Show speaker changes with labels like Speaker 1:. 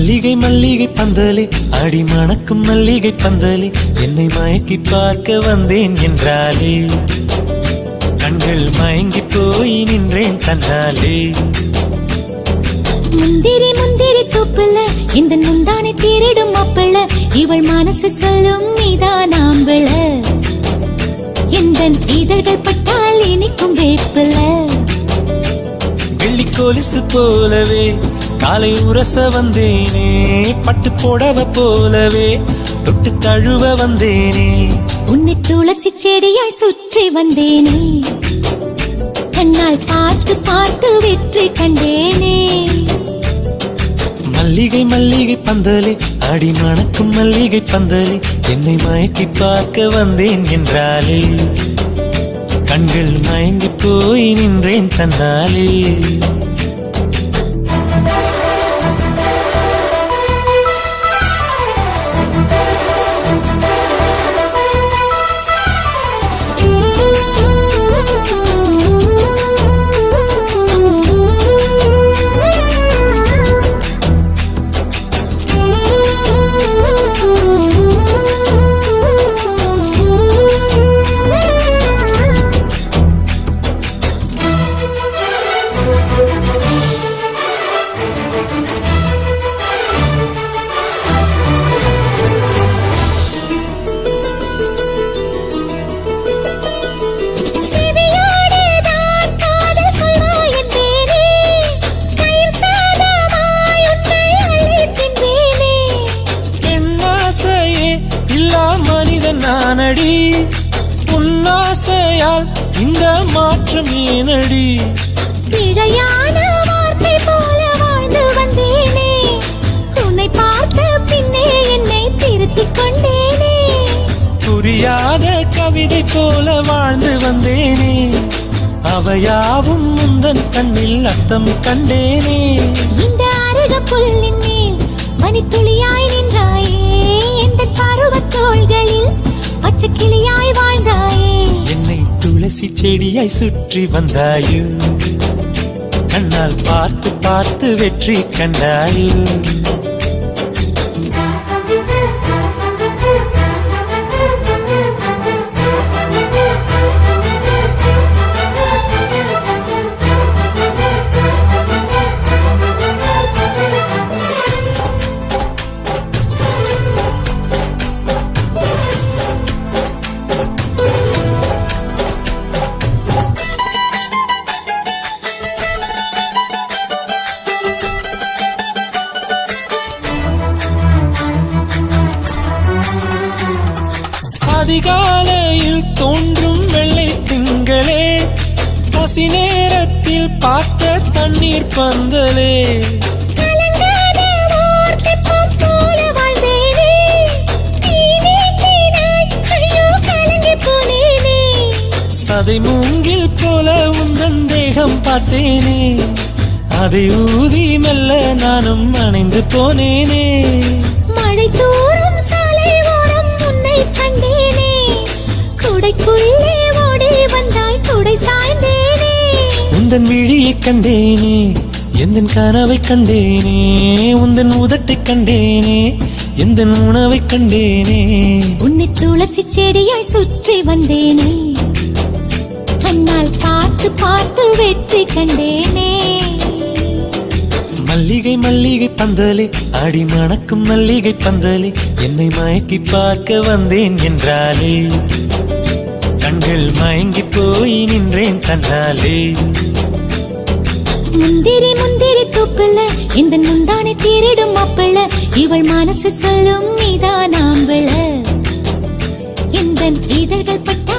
Speaker 1: மல்லிகை மல்லிகை பந்தலே அடி மணக்கும் மல்லிகை பந்தலே என்னை மயக்கி பார்க்க வந்தேன் என்றாலே கண்கள் மயங்கி போய் நின்றேன் தன்னாலே.
Speaker 2: முந்திரி முந்திரி தூப்புல இந்த முந்தானை திருடும் மாப்பிள்ள இவள் மனசு சொல்லும் நீதான் ஆம்பிள எந்த இதழ்கள் பட்டால் இனிக்கும் வேப்பில.
Speaker 1: வெள்ளி கொலுசு போலவே காலை உரச வந்தேனே பட்டு போடவ போலவே தொட்டு தழுவ வந்தேனே
Speaker 2: உன்னை துளசி செடியாய் சுற்றி வந்தேனே கண்ணால் பார்த்து பார்த்து வெற்றி கண்டேனே.
Speaker 1: மல்லிகை மல்லிகை பந்தலே அடி மணக்கும் மல்லிகை பந்தலே என்னை மயக்கி பார்க்க வந்தேன் என்றாலே கண்கள் மயங்கி போய் நின்றேன் தன்னாலே. நானடி உன்னாசையால் இந்த மாற்றம் ஏனடி
Speaker 2: பிழையான வார்த்தை போல வாழ்ந்து வந்தேனே உன்னை பார்த்த பின்னே என்னை திருத்திக் கொண்டேனே
Speaker 1: புரியாத கவிதை போல வாழ்ந்து வந்தேனே அவையாவும் முந்தன் கண்ணில் அர்த்தம் கண்டேனே.
Speaker 2: இந்த அருக புல்லின் மேல் மணித்துளியாய் நின்றாயே எந்த பருவத் தோள்களில் பச்சை கிளியாய் வாழ்ந்தாயே
Speaker 1: என்னை துளசி செடியாய் சுற்றி வந்தாயோ கண்ணால் பார்த்து பார்த்து வெற்றி கண்டாயோ. அதிகாலையில் தோன்றும் வெள்ளை திங்களே பசி நேரத்தில் பார்த்த தண்ணீர் பந்தலே சதை மூங்கில் போல உந்தன் தேகம் பார்த்தேனே அதை ஊதி மெல்ல நானும் அணைந்து போனேனே.
Speaker 2: மழை தூரும் சாலை ஓரம் உன்னை கண்டேனே குடைக்குள்ளே ஓடி வந்தாய் குடை சாய்ந்தேனே
Speaker 1: உந்தன் விழியை கண்டேனே எந்தன் கனவை கண்டேனே உந்தன் உதட்டை கண்டேனே எந்தன் உணவை கண்டேனே.
Speaker 2: உன்னை துளசி செடியாய் சுற்றி வந்தேனே கண்ணால் பார்த்து பார்த்து வெற்றி கண்டேனே.
Speaker 1: மல்லிகை மல்லிகை பந்தலே அடி மணக்கும் மல்லிகை பந்தலே என்னை மயக்கி பார்க்க வந்தேன் என்றாலே கண்கள் மயங்கி போய் நின்றேன் தன்னாலே.
Speaker 2: முந்திரி முந்திரி தூப்புல இந்த முந்தானை திருடும் மாப்பிள்ள இவள் மனசு சொல்லும் நீதான் ஆம்பிள எந்த இதழ்கள் பட்ட